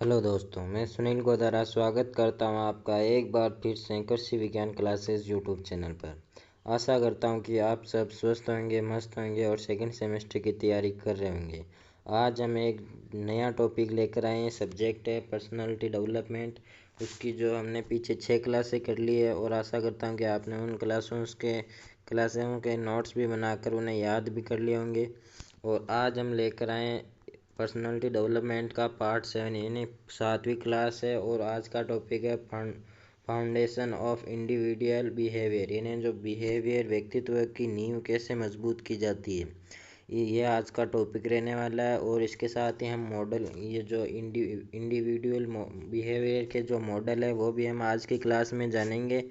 Hello दोस्तों, मैं सुनील गोदारा स्वागत करता हूं आपका एक बार फिर से कृषि विज्ञान क्लासेस यूट्यूब चैनल पर। आशा करता हूं कि आप सब स्वस्थ होंगे, मस्त होंगे और सेकंड सेमेस्टर की तैयारी कर रहे होंगे। आज हम एक नया टॉपिक लेकर आए हैं। सब्जेक्ट है पर्सनालिटी डेवलपमेंट। उसकी जो हमने पीछे 6 क्लासें कर ली है और आशा करता हूँ कि आपने उन क्लासों के नोट्स भी बनाकर उन्हें याद भी कर लिए होंगे। और आज हम लेकर आए पर्सनालिटी डेवलपमेंट का पार्ट 7 यानी 7वीं क्लास है। और आज का टॉपिक है फाउंडेशन ऑफ इंडिविजुअल बिहेवियर, यानी जो बिहेवियर व्यक्तित्व की नींव कैसे मजबूत की जाती है, ये आज का टॉपिक रहने वाला है। और इसके साथ ही हम मॉडल, ये जो इंडिविजुअल बिहेवियर के जो मॉडल है वो भी हम आज की क्लास में जानेंगे।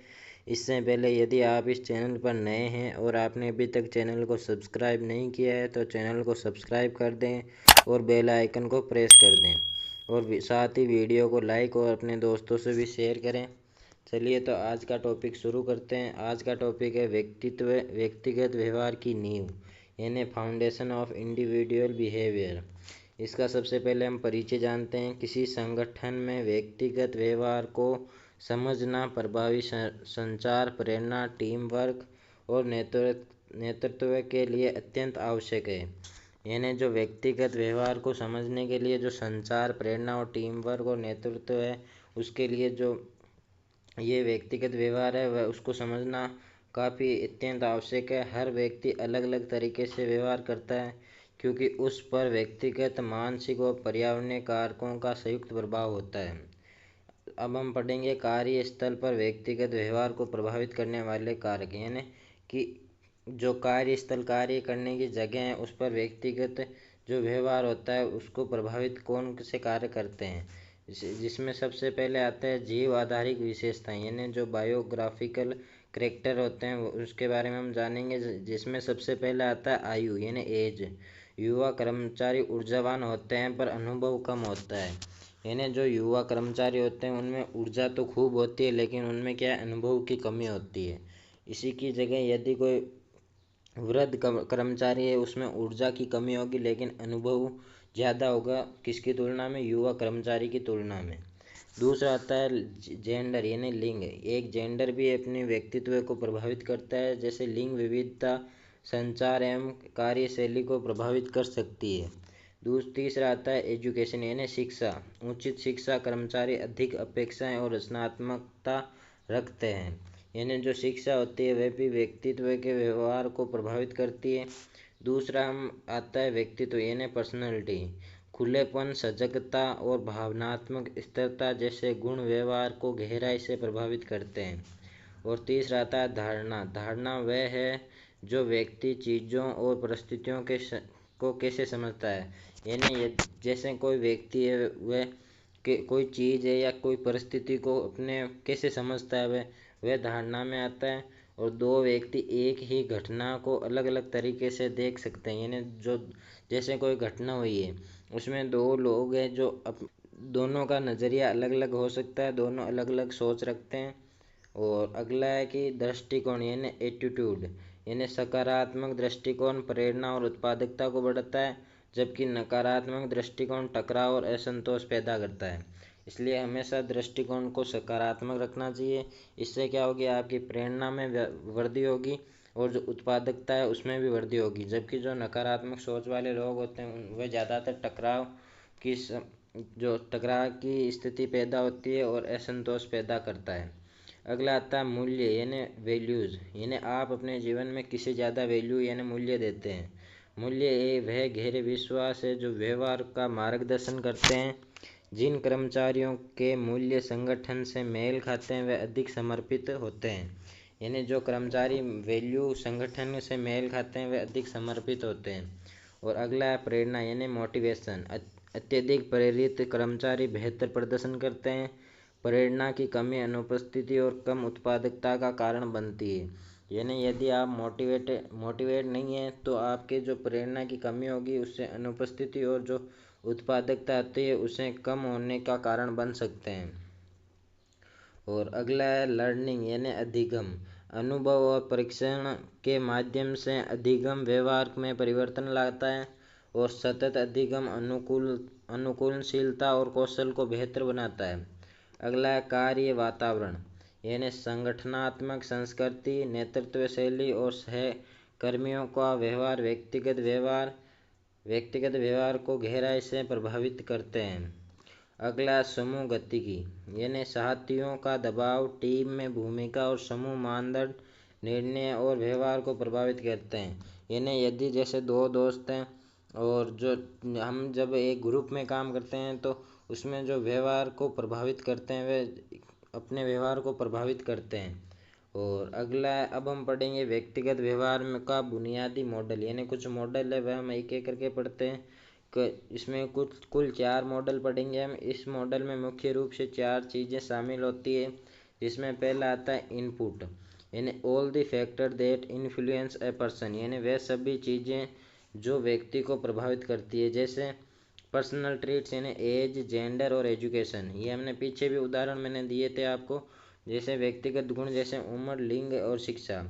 इससे पहले यदि आप इस चैनल पर नए हैं और आपने अभी तक चैनल को सब्सक्राइब नहीं किया है तो चैनल को सब्सक्राइब कर दें और बेल आइकन को प्रेस कर दें और साथ ही वीडियो को लाइक और अपने दोस्तों से भी शेयर करें। चलिए तो आज का टॉपिक शुरू करते हैं। आज का टॉपिक है व्यक्तिगत व्यवहार की नींव, यानी फाउंडेशन ऑफ इंडिविजुअल बिहेवियर। इसका सबसे पहले हम परिचय जानते हैं। किसी संगठन में व्यक्तिगत व्यवहार को समझना प्रभावी संचार, प्रेरणा, टीम वर्क और नेतृत्व के लिए अत्यंत आवश्यक है। यानी जो व्यक्तिगत व्यवहार को समझने के लिए जो संचार, प्रेरणा और टीम वर्क और नेतृत्व है, उसके लिए जो ये व्यक्तिगत व्यवहार है वह उसको समझना काफ़ी अत्यंत आवश्यक है। हर व्यक्ति अलग अलग तरीके से व्यवहार करता है क्योंकि उस पर व्यक्तिगत, मानसिक और पर्यावरणीय कारकों का संयुक्त प्रभाव होता है। अब हम पढ़ेंगे कार्यस्थल पर व्यक्तिगत व्यवहार को प्रभावित करने वाले कारक, यानी कि जो कार्यस्थल, कार्य करने की जगह है, उस पर व्यक्तिगत जो व्यवहार होता है उसको प्रभावित कौन से कार्य करते हैं। जिसमें सबसे पहले आता है जीव आधारित विशेषताएं, यानी जो बायोग्राफिकल करेक्टर होते हैं उसके बारे में हम जानेंगे। जिसमें सबसे पहले आता है आयु, यानी एज। युवा कर्मचारी ऊर्जावान होते हैं पर अनुभव कम होता है। यानी जो युवा कर्मचारी होते हैं उनमें ऊर्जा तो खूब होती है लेकिन उनमें क्या है, अनुभव की कमी होती है। इसी की जगह यदि कोई वृद्ध कर्मचारी है, उसमें ऊर्जा की कमी होगी लेकिन अनुभव ज़्यादा होगा, किसकी तुलना में, युवा कर्मचारी की तुलना में। दूसरा आता है जेंडर, यानी लिंग। एक जेंडर भी अपने व्यक्तित्व को प्रभावित करता है, जैसे लिंग विविधता संचार एवं कार्यशैली को प्रभावित कर सकती है। तीसरा आता है एजुकेशन, यानी शिक्षा। उचित शिक्षा कर्मचारी अधिक अपेक्षाएं और रचनात्मकता रखते हैं। यानी जो शिक्षा होती है वह भी व्यक्तित्व के व्यवहार को प्रभावित करती है। दूसरा हम आता है व्यक्तित्व, यानी पर्सनैलिटी। खुलेपन, सजगता और भावनात्मक स्थिरता जैसे गुण व्यवहार को गहराई से प्रभावित करते हैं। और तीसरा आता है धारणा। धारणा वह है जो व्यक्ति चीज़ों और परिस्थितियों को कैसे समझता है। यानी जैसे कोई व्यक्ति है वह कोई चीज़ है या कोई परिस्थिति को अपने कैसे समझता है, वह धारणा में आता है। और दो व्यक्ति एक ही घटना को अलग अलग तरीके से देख सकते हैं। यानी जो जैसे कोई घटना हुई है उसमें दो लोग हैं जो दोनों का नज़रिया अलग अलग हो सकता है, दोनों अलग अलग सोच रखते हैं। और अगला है कि दृष्टिकोण, यानी एटीट्यूड। यानी सकारात्मक दृष्टिकोण प्रेरणा और उत्पादकता को बढ़ाता है, जबकि नकारात्मक दृष्टिकोण टकराव और असंतोष पैदा करता है। इसलिए हमेशा दृष्टिकोण को सकारात्मक रखना चाहिए। इससे क्या होगी, आपकी प्रेरणा में वृद्धि होगी और जो उत्पादकता है उसमें भी वृद्धि होगी। जबकि जो नकारात्मक सोच वाले लोग होते हैं वह ज़्यादातर टकराव की स्थिति पैदा होती है और असंतोष पैदा करता है। अगला आता है मूल्य, यानी वैल्यूज़। यानी आप अपने जीवन में किसे ज़्यादा वैल्यू यानी मूल्य देते हैं। मूल्य वह गहरे विश्वास है जो व्यवहार का मार्गदर्शन करते हैं। जिन कर्मचारियों के मूल्य संगठन से मेल खाते हैं वे अधिक समर्पित होते हैं। यानी जो कर्मचारी वैल्यू संगठन से मेल खाते हैं वे अधिक समर्पित होते हैं। और अगला है प्रेरणा, यानी मोटिवेशन। अत्यधिक प्रेरित कर्मचारी बेहतर प्रदर्शन करते हैं। प्रेरणा की कमी अनुपस्थिति और कम उत्पादकता का कारण बनती है। यानी यदि आप मोटिवेट नहीं है तो आपके जो प्रेरणा की कमी होगी उससे अनुपस्थिति और जो उत्पादकता आती है उसे कम होने का कारण बन सकते हैं। और अगला है लर्निंग, यानी अधिगम। अनुभव और परीक्षण के माध्यम से अधिगम व्यवहार में परिवर्तन लाता है। और सतत अधिगम अनुकूलनशीलता और कौशल को बेहतर बनाता है। अगला है कार्य वातावरण, यानी संगठनात्मक संस्कृति, नेतृत्व शैली और सहकर्मियों का व्यवहार व्यक्तिगत व्यवहार को गहराई से प्रभावित करते हैं। अगला समूह गतिकी, यानी साथियों का दबाव, टीम में भूमिका और समूह मानदंड निर्णय और व्यवहार को प्रभावित करते हैं। यानी यदि जैसे दो दोस्त हैं और जो हम जब एक ग्रुप में काम करते हैं तो उसमें जो व्यवहार को प्रभावित करते हैं वे अपने व्यवहार को प्रभावित करते हैं। और अगला है, अब हम पढ़ेंगे व्यक्तिगत व्यवहार में का बुनियादी मॉडल, यानी कुछ मॉडल है वह हम एक एक करके पढ़ते हैं। इसमें कुल 4 मॉडल पढ़ेंगे हम। इस मॉडल में मुख्य रूप से 4 चीज़ें शामिल होती है, जिसमें पहला आता है इनपुट, यानी all the factor that influence a person, यानी वह सभी चीज़ें जो व्यक्ति को प्रभावित करती है, जैसे पर्सनल ट्रेट्स यानी एज, जेंडर और एजुकेशन। ये हमने पीछे भी उदाहरण मैंने दिए थे आपको, जैसे व्यक्तिगत गुण जैसे उम्र, लिंग और शिक्षा।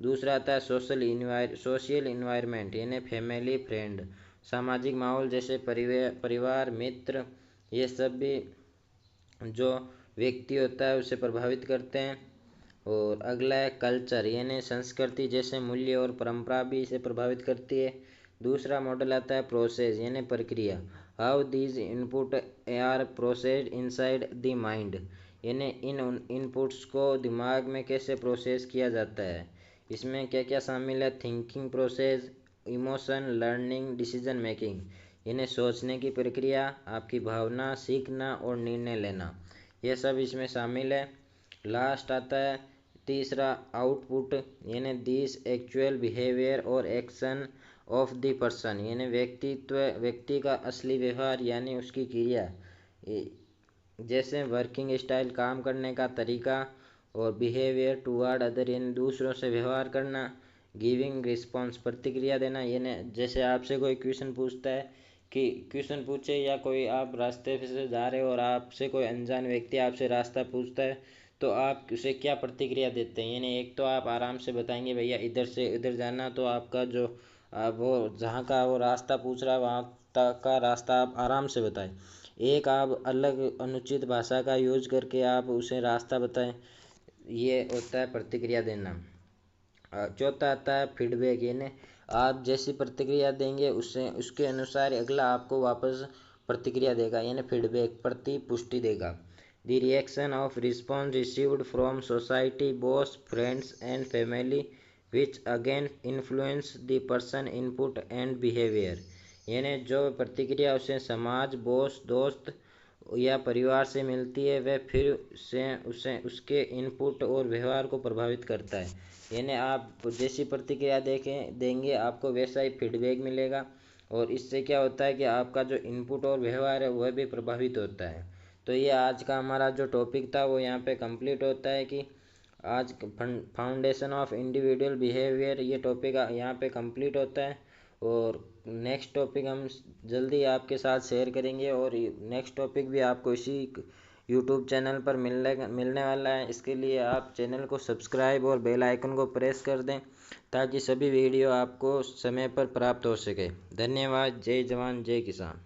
दूसरा आता है सोशल इन्वायरमेंट, यानी फैमिली, फ्रेंड, सामाजिक माहौल जैसे परिवार, मित्र, ये सब भी जो व्यक्ति होता है उसे प्रभावित करते हैं। और अगला है कल्चर, यानी संस्कृति जैसे मूल्य और परंपरा भी इसे प्रभावित करती है। दूसरा मॉडल आता है प्रोसेस, यानी प्रक्रिया, how these input are processed inside the mind, यानी इन इनपुट्स को दिमाग में कैसे प्रोसेस किया जाता है। इसमें क्या क्या शामिल है, thinking process, emotion, learning, decision making, यानी सोचने की प्रक्रिया, आपकी भावना, सीखना और निर्णय लेना, यह सब इसमें शामिल है। लास्ट आता है तीसरा आउटपुट, यानी दिस एक्चुअल बिहेवियर और एक्शन ऑफ द पर्सन, यानी व्यक्ति का असली व्यवहार यानी उसकी क्रिया, जैसे वर्किंग स्टाइल, काम करने का तरीका, और बिहेवियर टुवर्ड अदर, यानी दूसरों से व्यवहार करना, गिविंग रिस्पॉन्स, प्रतिक्रिया देना, यानी जैसे आपसे कोई क्वेश्चन पूछता है कि क्वेश्चन पूछे, या कोई आप रास्ते से जा रहे हो और आपसे कोई अनजान व्यक्ति आपसे रास्ता पूछता है तो आप उसे क्या प्रतिक्रिया देते हैं। यानी एक तो आप आराम से बताएंगे भैया इधर से इधर जाना, तो आपका जो वो जहाँ का वो रास्ता पूछ रहा है वहाँ तक का रास्ता आप आराम से बताएं। एक आप अलग अनुचित भाषा का यूज करके आप उसे रास्ता बताएं, ये होता है प्रतिक्रिया देना। चौथा आता है फीडबैक, यानी आप जैसी प्रतिक्रिया देंगे उससे उसके अनुसार अगला आपको वापस प्रतिक्रिया देगा, यानी फीडबैक, पुष्टि देगा। The reaction of response received from society, boss, friends and family which again influence the person input and behaviour, यानी जो प्रतिक्रिया उसे समाज, बॉस, दोस्त या परिवार से मिलती है वह फिर से उसे उसके इनपुट और व्यवहार को प्रभावित करता है। यानी आप जैसी प्रतिक्रिया देंगे आपको वैसा ही फीडबैक मिलेगा, और इससे क्या होता है कि आपका जो इनपुट और व्यवहार है वह भी प्रभावित होता है। तो ये आज का हमारा जो टॉपिक था वो यहाँ पे कंप्लीट होता है कि आज फाउंडेशन ऑफ इंडिविजुअल बिहेवियर, ये टॉपिक यहाँ पे कंप्लीट होता है। और नेक्स्ट टॉपिक हम जल्दी आपके साथ शेयर करेंगे, और नेक्स्ट टॉपिक भी आपको इसी यूट्यूब चैनल पर मिलने वाला है। इसके लिए आप चैनल को सब्सक्राइब और बेल आइकन को प्रेस कर दें ताकि सभी वीडियो आपको समय पर प्राप्त हो सके। धन्यवाद। जय जवान जय किसान।